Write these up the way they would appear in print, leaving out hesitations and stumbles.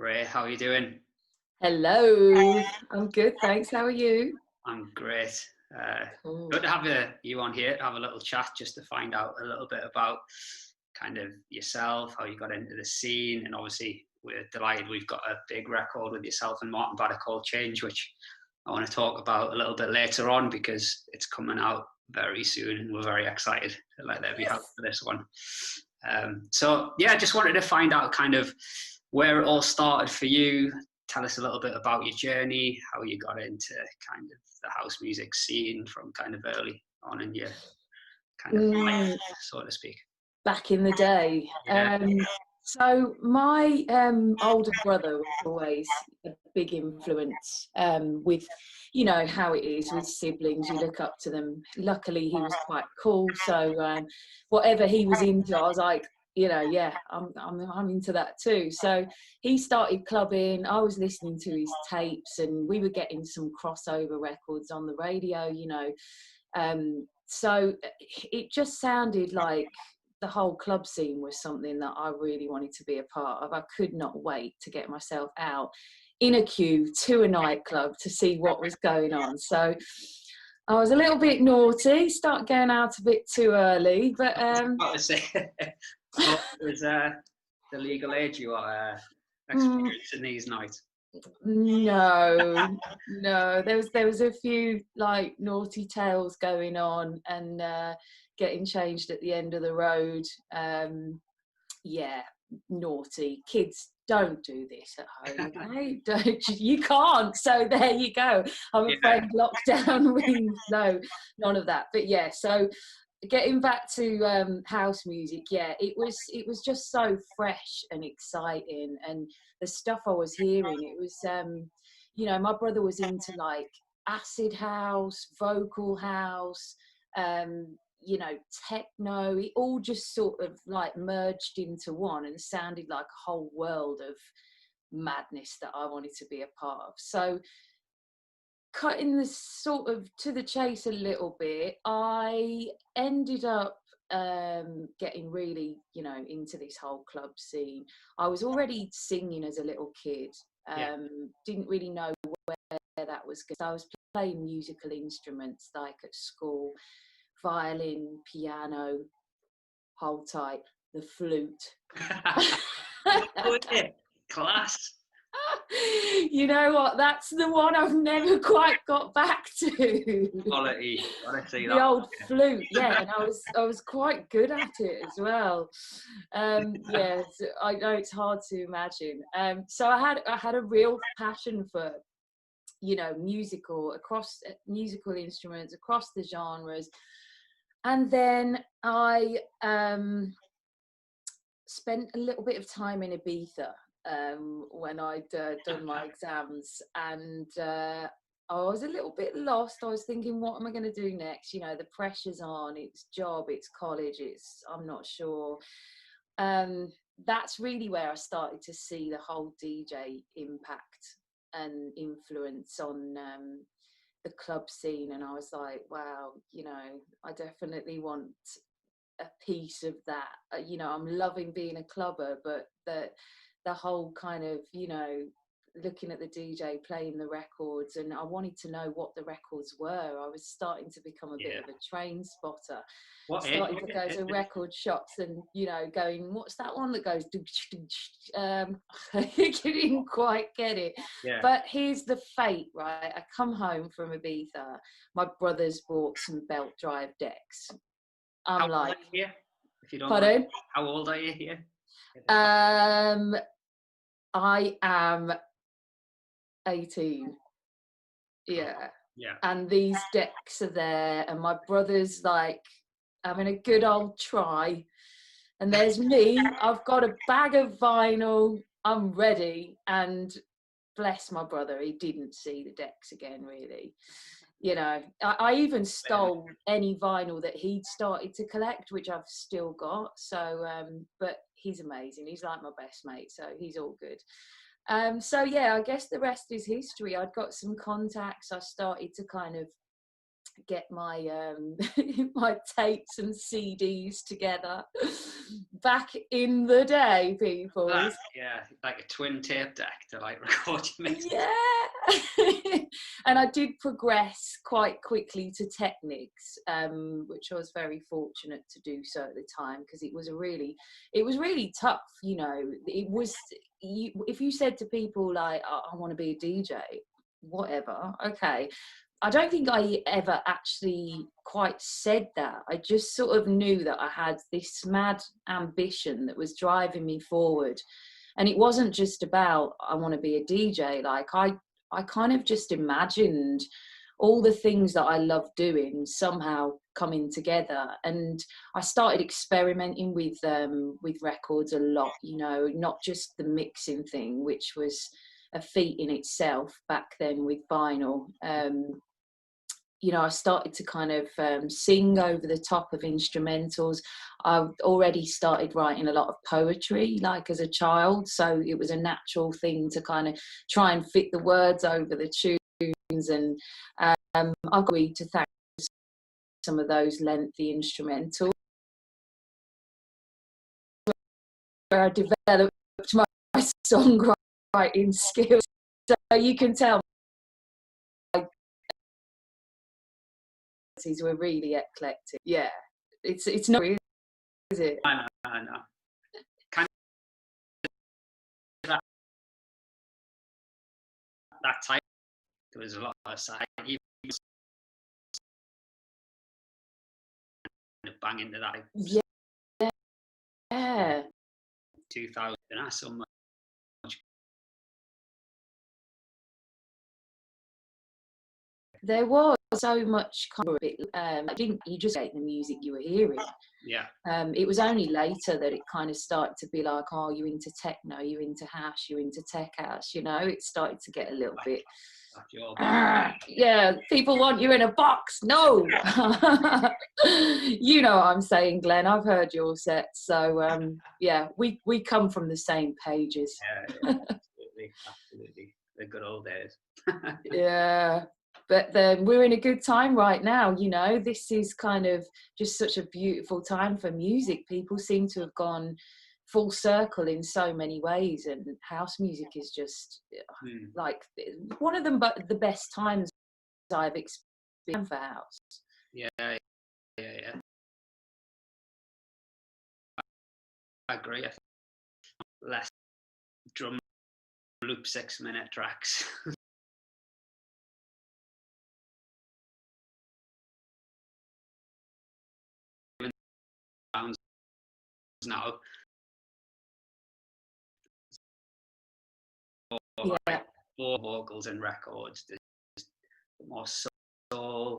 Rae, how are you doing? Hello, I'm good, thanks. How are you? I'm great. Cool. Good to have you on here to have a little chat just to find out a little bit about kind of yourself, how you got into the scene, and obviously we're delighted we've got a big record with yourself and Martin Badder called Change, which I want to talk about a little bit later on because it's coming out very soon and we're very excited to let there be help for this one. So yeah, I just wanted to find out kind of where it all started for you. Tell us a little bit about your journey, how you got into kind of the house music scene from kind of early on in your kind of life, so to speak. Back in the day. Yeah. So my older brother was always a big influence with, you know, how it is with siblings, you look up to them. Luckily, he was quite cool. So whatever he was into, I was like, you know, yeah, I'm into that too. So he started clubbing. I was listening to his tapes and we were getting some crossover records on the radio, you know. So it just sounded like the whole club scene was something that I really wanted to be a part of. I could not wait to get myself out in a queue to a nightclub to see what was going on. So I was a little bit naughty, start going out a bit too early, but What was the legal age you are experiencing these nights? No, there was a few like naughty tales going on and getting changed at the end of the road. Yeah, naughty kids don't do this at home. Okay? Don't you can't. So there you go. I'm afraid lockdown means no, none of that. But yeah, so getting back to house music, yeah, it was just so fresh and exciting, and the stuff I was hearing, it was you know, my brother was into like acid house, vocal house, you know, techno. It all just sort of like merged into one and sounded like a whole world of madness that I wanted to be a part of. So cutting this sort of to the chase a little bit, I ended up getting really, you know, into this whole club scene. I was already singing as a little kid. Didn't really know where that was going. I was playing musical instruments like at school, violin, piano, hold tight, the flute. Class. You know what? That's the one I've never quite got back to. Quality. Honestly, the old flute, yeah, and I was quite good at it as well. Yeah, so I know it's hard to imagine. So I had a real passion for, you know, musical instruments across the genres, and then I spent a little bit of time in Ibiza when I'd done my exams, and I was a little bit lost. I was thinking, what am I going to do next? You know, the pressure's on, it's job, it's college, I'm not sure. That's really where I started to see the whole DJ impact and influence on the club scene. And I was like, wow, you know, I definitely want a piece of that. You know, I'm loving being a clubber, but the whole kind of, you know, looking at the DJ playing the records, and I wanted to know what the records were. I was starting to become a bit of a train spotter. Starting to go to record shops and, you know, going, what's that one that goes I didn't quite get it. But here's the fate, right? I come home from Ibiza, my brother's bought some belt drive decks. I'm like, if you don't pardon? mind, how old are you here? I am 18. Yeah. And these decks are there, and my brother's like having a good old try. And there's me. I've got a bag of vinyl. I'm ready. And bless my brother, he didn't see the decks again, really. You know, I even stole any vinyl that he'd started to collect, which I've still got. So, but he's amazing. He's like my best mate, so he's all good. So yeah, I guess the rest is history. I'd got some contacts. I started to kind of get my my tapes and CDs together. Back in the day, people. Yeah, like a twin tape deck to like record your mix. Yeah. And I did progress quite quickly to Technics, which I was very fortunate to do so at the time, because it was really tough, you know. It was, if you said to people like, I want to be a DJ, whatever, okay. I don't think I ever actually quite said that. I just sort of knew that I had this mad ambition that was driving me forward. And it wasn't just about, I want to be a DJ. Like I kind of just imagined all the things that I love doing somehow coming together. And I started experimenting with records a lot, you know, not just the mixing thing, which was a feat in itself back then with vinyl. You know, I started to kind of sing over the top of instrumentals. I already started writing a lot of poetry, like as a child. So it was a natural thing to kind of try and fit the words over the tunes. And I've got to thank some of those lengthy instrumentals where I developed my songwriting skills. So you can tell were really eclectic. Yeah, it's not, is it? I know. Kind of that type. There was a lot of side, even bang into that. Yeah. 2000. That's so much. There was so much kind of you just ate the music you were hearing. Yeah. It was only later that it kind of started to be like, oh, you into techno, you into hash, you into tech house, you know. It started to get a little bit, yeah, people want you in a box. No. You know what I'm saying, Glenn. I've heard your set. So yeah, we come from the same pages. Yeah, absolutely. The good old days. Yeah. But we're in a good time right now, you know. This is kind of just such a beautiful time for music. People seem to have gone full circle in so many ways, and house music is just like one of the best times I've experienced for house. Yeah. I agree. I think less drum loop 6-minute tracks. Now, Yeah. Like 4 vocals in records. There's more soul.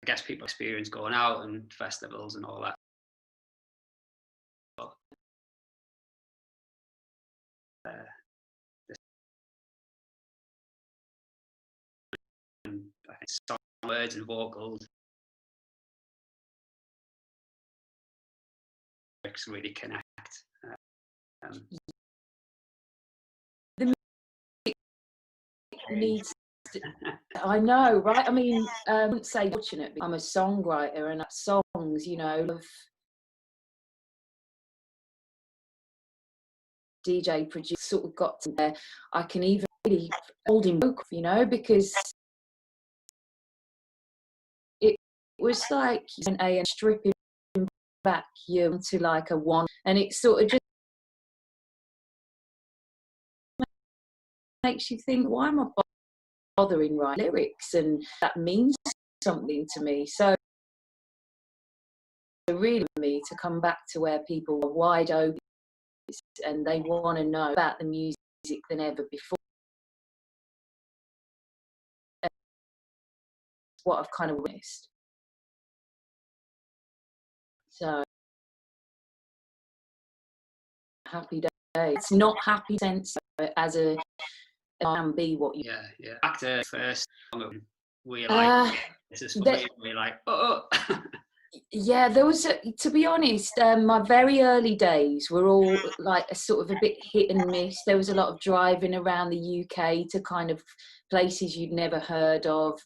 I guess people experience going out and festivals and all that. I think song words and vocals really connect. The music needs to, I know, right? I mean, I wouldn't say fortunate, I'm a songwriter, and songs, you know, of DJ producer sort of got to there. I can even really hold him, you know, because it was like an A and stripping back you to like a one, and it sort of just makes you think, why am I bothering writing lyrics? And that means something to me. So really for me to come back to where people are wide open and they want to know about the music than ever before. What I've kind of missed. So happy day. It's not happy sense as a can be what you. Yeah. Back to first, we're like, this is funny. We're like, oh. Yeah, there was, to be honest, my very early days were all like a sort of a bit hit and miss. There was a lot of driving around the UK to kind of places you'd never heard of,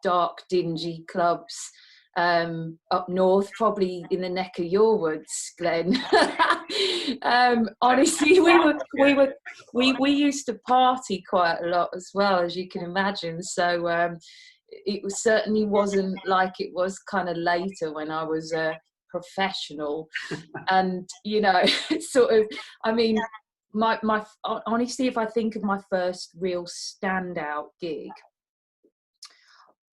dark, dingy clubs up north, probably in the neck of your woods, Glenn. Honestly, we used to party quite a lot as well, as you can imagine. So certainly wasn't like it was kind of later when I was a professional. And you know, sort of, I mean, my honestly, if I think of my first real standout gig,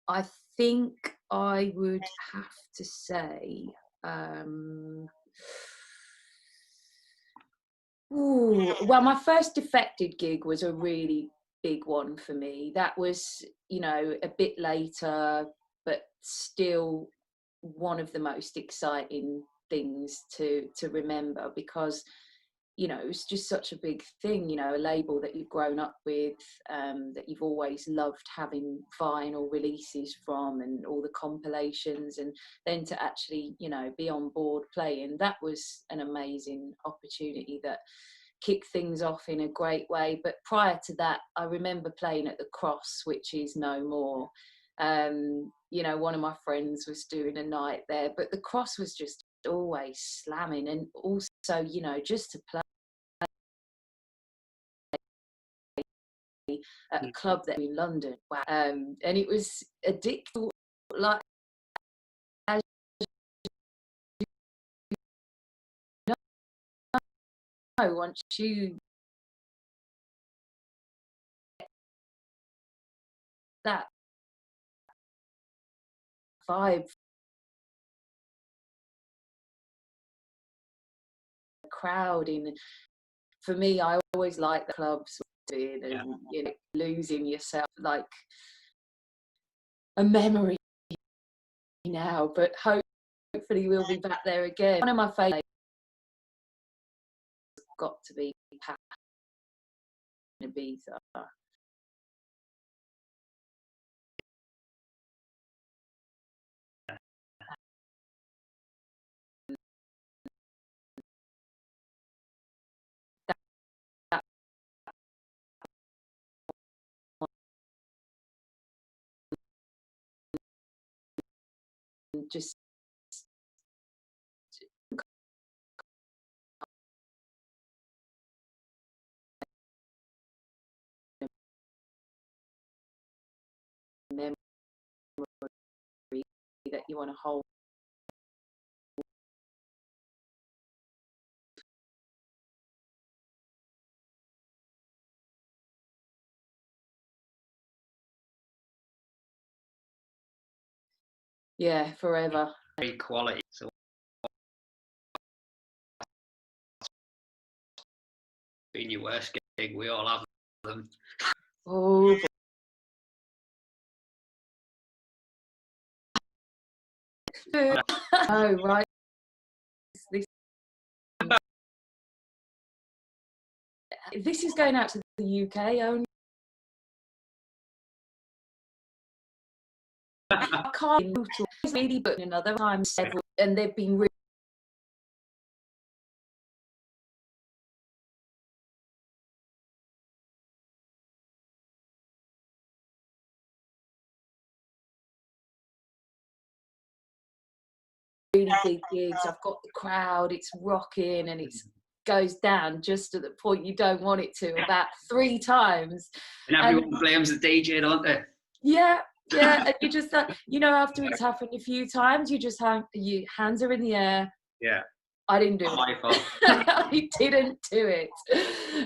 I think I would have to say, well, my first Defected gig was a really big one for me. That was, you know, a bit later, but still one of the most exciting things to remember, because you know, it's just such a big thing, you know, a label that you've grown up with, that you've always loved having vinyl releases from, and all the compilations, and then to actually, you know, be on board playing, that was an amazing opportunity that kicked things off in a great way. But prior to that, I remember playing at the Cross, which is no more. You know, one of my friends was doing a night there, but the Cross was just always slamming, and also, you know, just to play at a club there in London, wow. And it was addictive, like, as you know, once you that vibe, crowding, for me, I always like the clubs and you know, losing yourself, like a memory now, but hopefully we'll be back there again. One of my favourites got to be Ibiza. Just memory that you want to hold. Yeah, forever. Great quality. So being your worst gig, we all have them. Oh, oh right. This is going out to the UK only. I can't really, but another time several, and they've been really big gigs. I've got the crowd, it's rocking, and it goes down just at the point you don't want it to, about 3 times. And everyone blames the DJ, don't they? Yeah, yeah. And you just, you know, after it's happened a few times, you just have your hands are in the air. Yeah. I didn't do it. My fault. I didn't do it.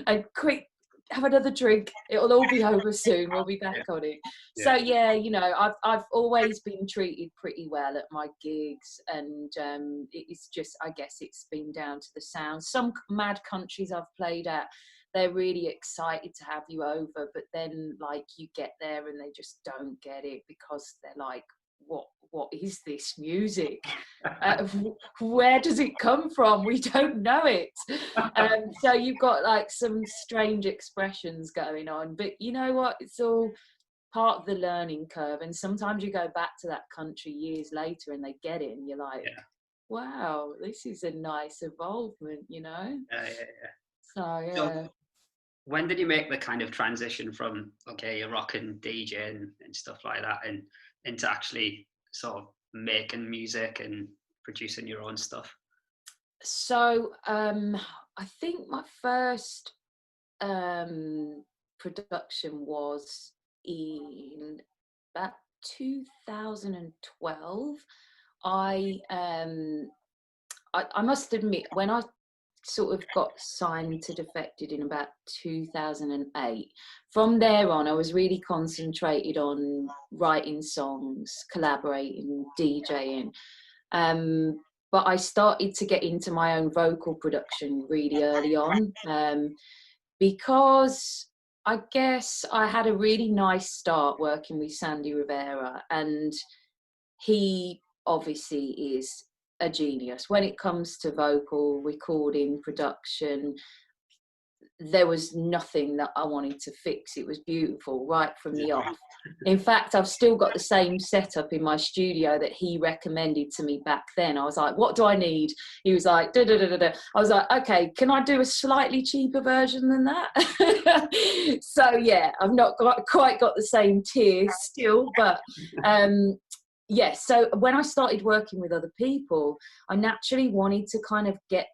And quick, have another drink. It'll all be over soon. We'll be back on it. Yeah. So yeah, you know, I've always been treated pretty well at my gigs, and it's just, I guess it's been down to the sound. Some mad countries I've played at, they're really excited to have you over, but then like you get there and they just don't get it, because they're like, what is this music? Where does it come from? We don't know it. So you've got like some strange expressions going on, but you know what, it's all part of the learning curve. And sometimes you go back to that country years later and they get it, and you're like, wow, this is a nice involvement, you know. Yeah. So yeah. when did you make the kind of transition from, okay, you're rocking DJ and stuff like that, and into actually sort of making music and producing your own stuff? So I think my first production was in about 2012. I must admit, when I sort of got signed to Defected in about 2008, from there on I was really concentrated on writing songs, collaborating, DJing, but I started to get into my own vocal production really early on, because I guess I had a really nice start working with Sandy Rivera, and he obviously is a genius when it comes to vocal recording, production. There was nothing that I wanted to fix. It was beautiful right from the off. In fact, I've still got the same setup in my studio that he recommended to me back then. I was like, what do I need? He was like, da, da, da, da, da. I was like, okay, can I do a slightly cheaper version than that? So yeah, I've not quite got the same tier still, but yes. So when I started working with other people, I naturally wanted to kind of get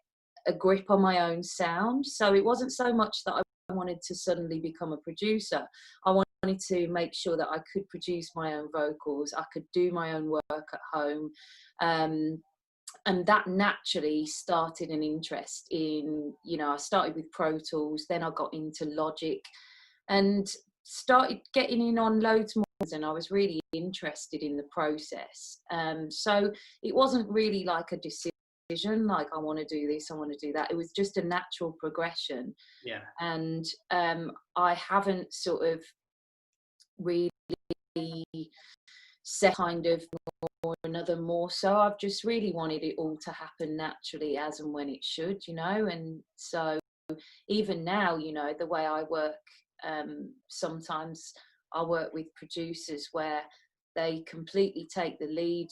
a grip on my own sound. So it wasn't so much that I wanted to suddenly become a producer. I wanted to make sure that I could produce my own vocals, I could do my own work at home, and that naturally started an interest in, you know, I started with Pro Tools, then I got into Logic and started getting in on loads more, and I was really interested in the process. So it wasn't really like a decision like I want to do this, I want to do that. It was just a natural progression. Yeah. And I haven't sort of really set kind of or another more so. I've just really wanted it all to happen naturally as and when it should, you know. And so even now, you know, the way I work, sometimes I work with producers where they completely take the lead.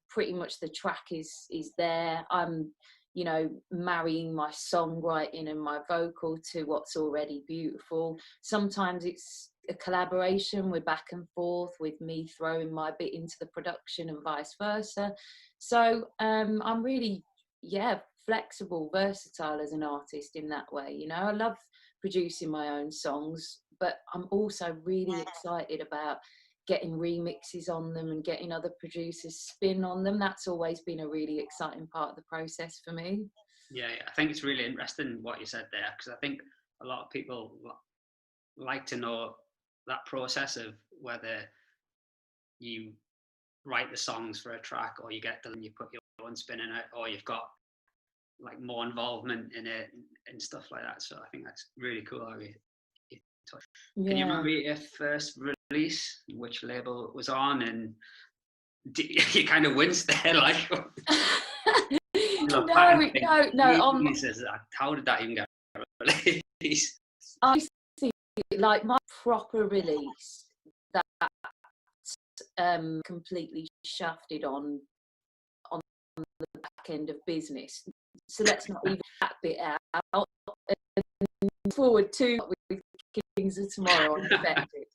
Pretty much the track is there. I'm, you know, marrying my songwriting and my vocal to what's already beautiful. Sometimes it's a collaboration, we're back and forth with me throwing my bit into the production and vice versa. So I'm really, yeah, flexible, versatile as an artist in that way. You know, I love producing my own songs, but I'm also really excited about getting remixes on them and getting other producers spin on them. That's always been a really exciting part of the process for me. Yeah, I think it's really interesting what you said there, because I think a lot of people like to know that process of whether you write the songs for a track or you get them and you put your own spin in it, or you've got like more involvement in it and stuff like that. So I think that's really cool how you Can you remember your first release, which label it was on, and you kind of winced there, like? No. How did that even get released? I see, like my proper release that completely shafted on the back end of business. So let's not leave that bit out. And forward to with Kings of Tomorrow on Defected.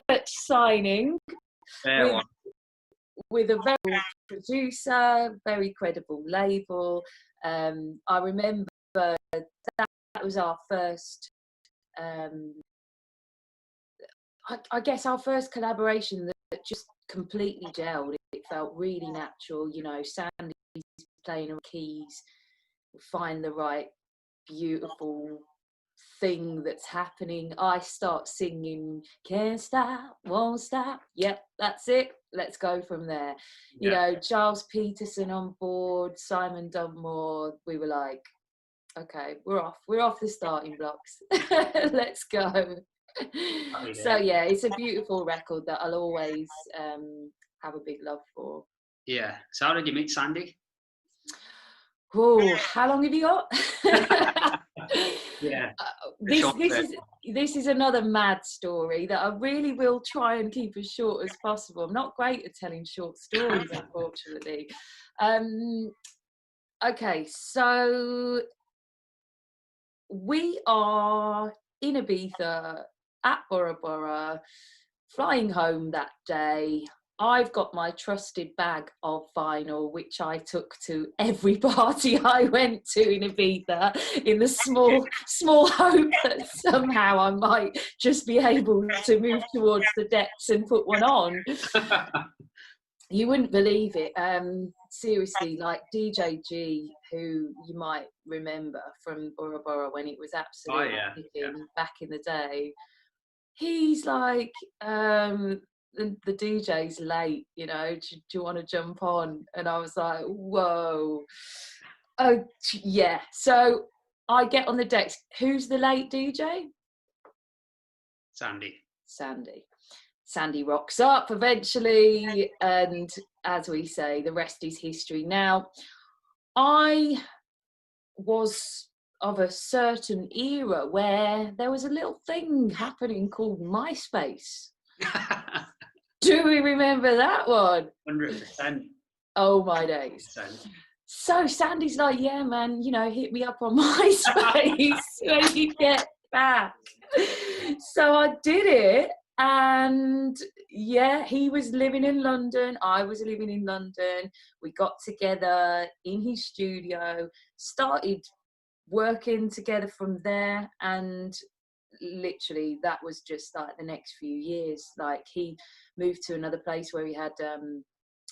Much signing with a very producer, very credible label. I remember that was our first, I guess our first collaboration that just completely gelled. It felt really natural, you know, Sandy's playing on keys, find the right beautiful thing that's happening. I start singing, can't stop, won't stop. Yep, that's it. Let's go from there. You know, Giles Peterson on board, Simon Dunmore. We were like, okay, we're off the starting blocks. Let's go. So yeah, it's a beautiful record that I'll always have a big love for. Yeah. So how did you meet Sandy? Oh, how long have you got? Yeah. This is another mad story that I really will try and keep as short as possible. I'm not great at telling short stories, unfortunately. Okay, so we are in Ibiza at Bora Bora, flying home that day. I've got my trusted bag of vinyl, which I took to every party I went to in Ibiza, in the small hope that somehow I might just be able to move towards the decks and put one on. You wouldn't believe it. Seriously, like DJ G, who you might remember from Bora Bora when it was absolutely kicking back in the day, he's like, the DJ's late, you know, do you want to jump on? And I was like, whoa. Oh, yeah. So I get on the decks. Who's the late DJ? Sandy rocks up eventually, and as we say, the rest is history. Now, I was of a certain era where there was a little thing happening called MySpace. Do we remember that one? 100%. Oh my days. 100%. So Sandy's like, yeah, man, you know, hit me up on MySpace when you get back. So I did it. And yeah, he was living in London, I was living in London. We got together in his studio, started working together from there, and literally that was just like the next few years. Like, he moved to another place where he had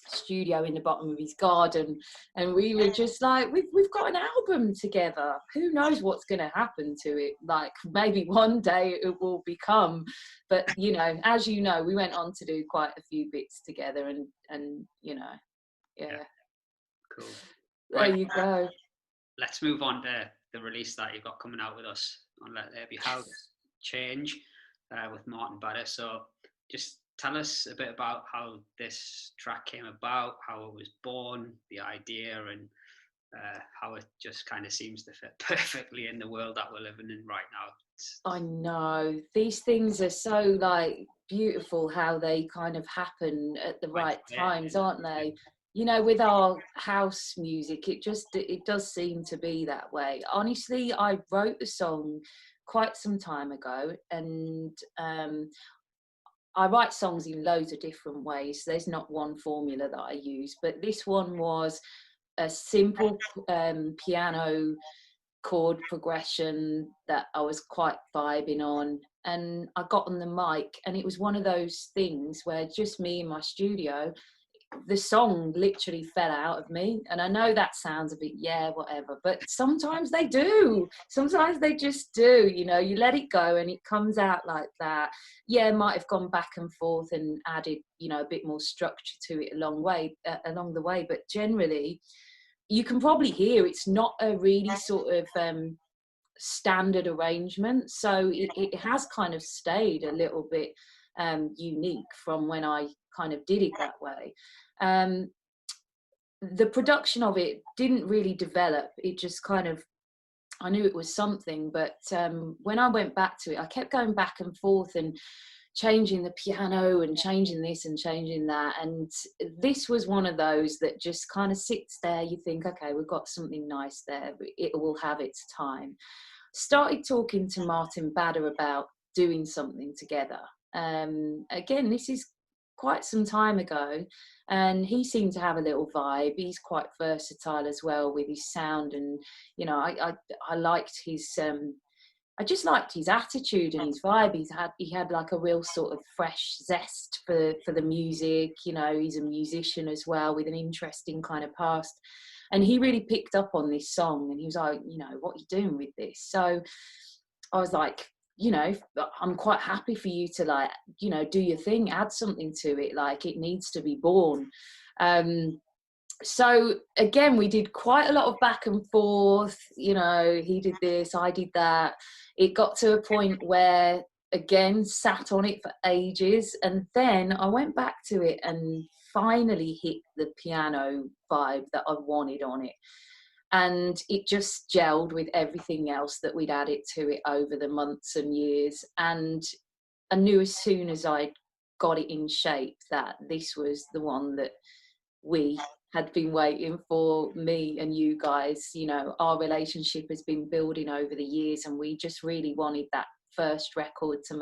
studio in the bottom of his garden, and we were just like, we've got an album together, who knows what's going to happen to it, like maybe one day it will become, but you know, as you know, we went on to do quite a few bits together, and you know, yeah. Cool. There you go. Let's move on to the release that you've got coming out with us on Let There Be House Change with Martin Badder. So just tell us a bit about how this track came about, how it was born, the idea, and how it just kind of seems to fit perfectly in the world that we're living in right now. I know. These things are so, like, beautiful how they kind of happen at the right times, aren't they? You know, with our house music, it does seem to be that way. Honestly, I wrote the song quite some time ago, and I write songs in loads of different ways. There's not one formula that I use, but this one was a simple piano chord progression that I was quite vibing on, and I got on the mic, and it was one of those things where just me in my studio, the song literally fell out of me. And I know that sounds a bit, yeah, whatever, but sometimes they do. Sometimes they just do, you know, you let it go and it comes out like that. Yeah, might have gone back and forth and added, you know, a bit more structure to it along the way, but generally you can probably hear it's not a really sort of standard arrangement, so it has kind of stayed a little bit unique from when I kind of did it that way. The production of it didn't really develop. It just kind of, I knew it was something, but when I went back to it, I kept going back and forth and changing the piano and changing this and changing that, and this was one of those that just kind of sits there. You think, okay, we've got something nice there, but it will have its time. Started talking to Martin Badder about doing something together. Again, this is quite some time ago, and he seemed to have a little vibe. He's quite versatile as well with his sound, and you know, I liked his I just liked his attitude and his vibe. He had like a real sort of fresh zest for the music. You know, he's a musician as well with an interesting kind of past. And he really picked up on this song, and he was like, you know, what are you doing with this? So I was like, you know, I'm quite happy for you to, like, you know, do your thing, add something to it. Like, it needs to be born. So again, we did quite a lot of back and forth. You know, he did this, I did that. It got to a point where, again, sat on it for ages, and then I went back to it and finally hit the piano vibe that I wanted on it, and it just gelled with everything else that we'd added to it over the months and years. And I knew as soon as I got it in shape that this was the one that we had been waiting for me and you guys. You know, our relationship has been building over the years, and we just really wanted that first record to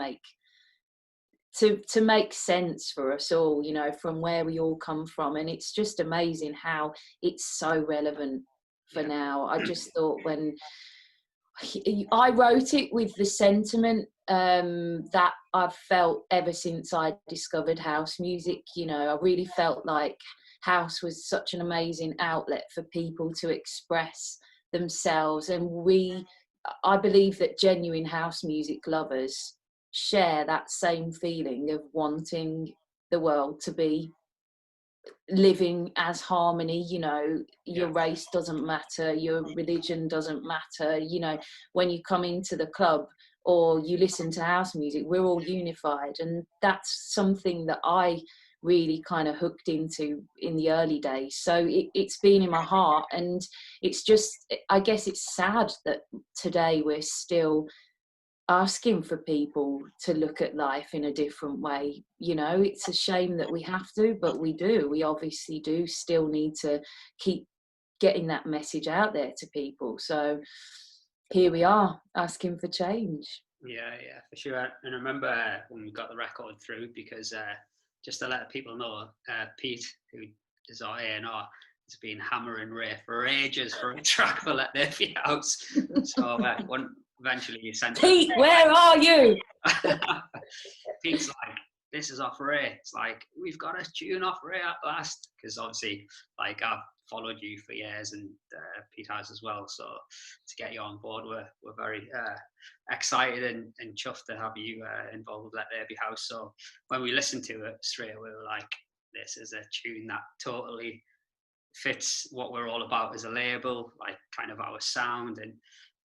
make sense for us all, you know, from where we all come from. And it's just amazing how it's so relevant for now. I just thought, when I wrote it with the sentiment that I've felt ever since I discovered house music. You know, I really felt like house was such an amazing outlet for people to express themselves, and I believe that genuine house music lovers share that same feeling of wanting the world to be living as harmony. You know, your race doesn't matter, your religion doesn't matter. You know, when you come into the club or you listen to house music, we're all unified. And that's something that I really kind of hooked into in the early days. So it's been in my heart, and it's just, I guess it's sad that today we're still asking for people to look at life in a different way. You know, it's a shame that we have to, but we obviously do still need to keep getting that message out there to people. So here we are, asking for change. Yeah, for sure. And I remember when we got the record through, because just to let people know, Pete, who is our A&R, has been hammering Ray for ages for a track for Let There Be House. So eventually you sent Pete, where are you? Pete's like, this is off Ray. It's like, we've got a tune off Ray at last. Because obviously, like, I've followed you for years, and Pete has as well. So to get you on board, we're very excited and chuffed to have you involved with Let There Be House. So when we listened to it straight away, we were like, this is a tune that totally fits what we're all about as a label, like kind of our sound, and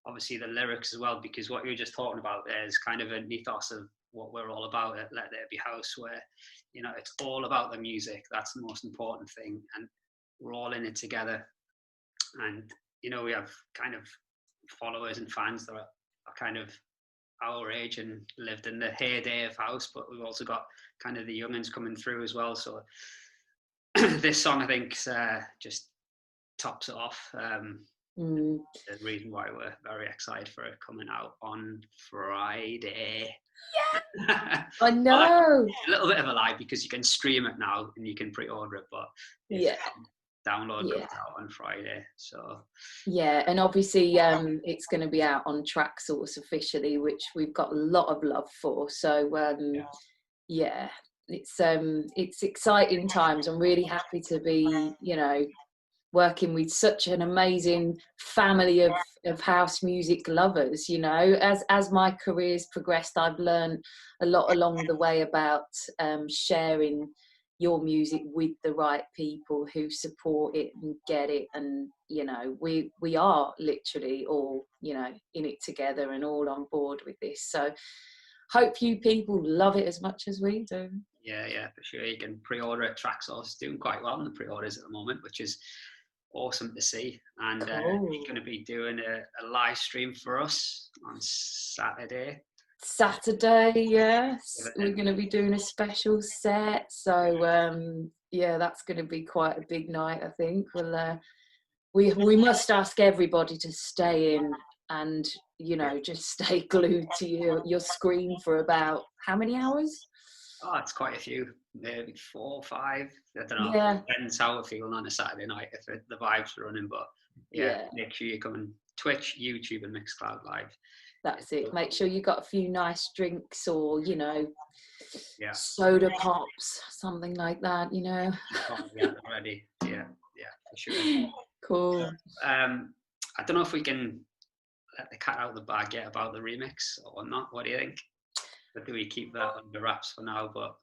obviously the lyrics as well, because what you were just talking about there is kind of an ethos of what we're all about at Let There Be House, where, you know, it's all about the music. That's the most important thing, and we're all in it together. And, you know, we have kind of followers and fans that are kind of our age and lived in the heyday of house, but we've also got kind of the young'uns coming through as well. So this song, I think, just tops it off. The reason why we're very excited for it coming out on Friday. Yeah, I know. A little bit of a lie, because you can stream it now and you can pre-order it, but download comes out on Friday. So and obviously it's going to be out on Tracksource officially, which we've got a lot of love for. So it's exciting times. I'm really happy to be, you know, working with such an amazing family of house music lovers. You know, as my career's progressed, I've learned a lot along the way about sharing your music with the right people who support it and get it. And, you know, we are literally all, you know, in it together and all on board with this. So hope you people love it as much as we do. Yeah, for sure. You can pre-order it. Tracksource is doing quite well in the pre-orders at the moment, which is awesome to see. And cool. You're going to be doing a live stream for us on Saturday, yes. We're going to be doing a special set. So that's going to be quite a big night, I think. We must ask everybody to stay in and, you know, just stay glued to your screen for about how many hours? Oh, it's quite a few, maybe 4 or 5. I don't know. Yeah. Depends how we're feeling on a Saturday night, if the vibes are running. But make sure you come on Twitch, YouTube, and Mixcloud Live. That's it. Make sure you got a few nice drinks, or, you know, soda pops, something like that, you know. Ready. Yeah, for sure. Cool. I don't know if we can let the cat out of the bag yet about the remix or not. What do you think? Or do we keep that under wraps for now? But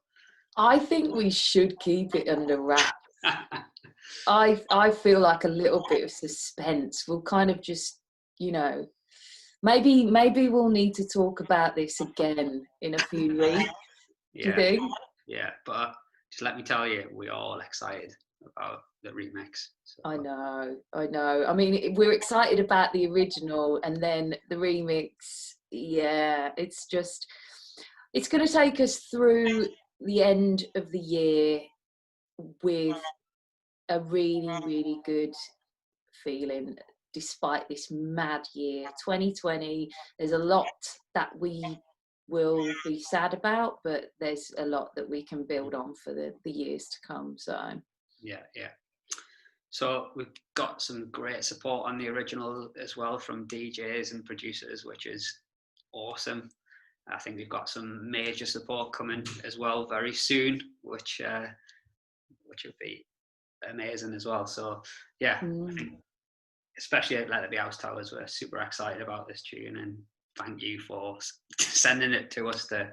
I think we should keep it under wraps. I feel like a little bit of suspense. We'll kind of just, you know, maybe we'll need to talk about this again in a few weeks. Do you think? Yeah, but just let me tell you, we're all excited about the remix. So. I know. I mean, we're excited about the original, and then the remix. Yeah, it's going to take us through the end of the year with a really, really good feeling despite this mad year 2020. There's a lot that we will be sad about, but there's a lot that we can build on for the years to come. So yeah. So we've got some great support on the original as well from DJs and producers, which is awesome. I think we've got some major support coming as well very soon, which will be amazing as well. So yeah, I think especially at Let It Be House Towers, we're super excited about this tune, and thank you for sending it to us to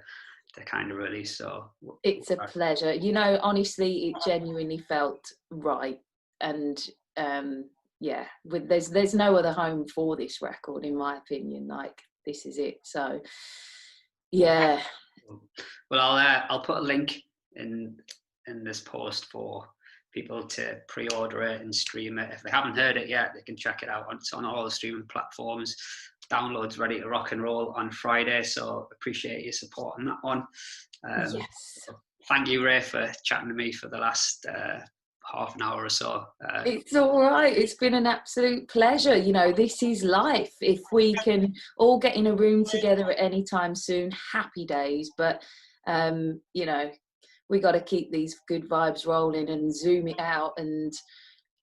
kind of release. So it's a pleasure. You know, honestly, it genuinely felt right. And yeah, there's no other home for this record, in my opinion. Like, this is it. So yeah. Well, I'll put a link in this post for people to pre-order it and stream it. If they haven't heard it yet, they can check it out. It's on all the streaming platforms. Download's ready to rock and roll on Friday, so appreciate your support on that one. Yes. Thank you, Rae, for chatting to me for the last half an hour or so. It's all right. It's been an absolute pleasure. You know, this is life. If we can all get in a room together at any time soon, happy days. But, you know, we got to keep these good vibes rolling and zoom it out and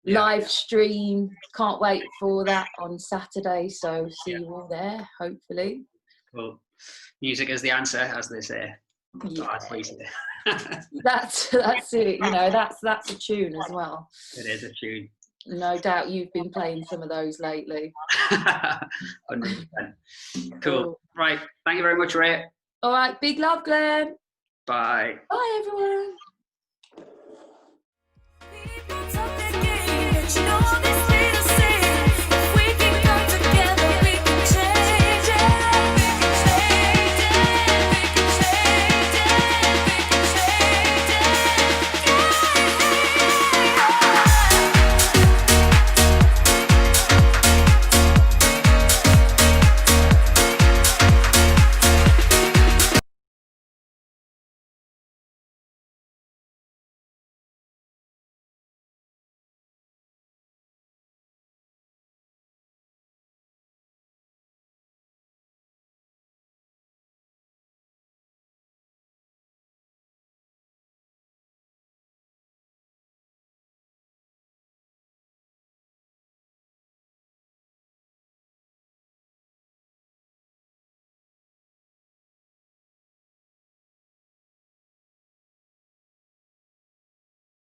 live stream. Can't wait for that on Saturday. So see you all there, hopefully. Well, music is the answer, as they say. Yeah. That's it. You know, that's a tune as well. It is a tune. No doubt you've been playing some of those lately. 100%. Cool. Right. Thank you very much, Rae. All right. Big love, Glenn. Bye. Bye, everyone.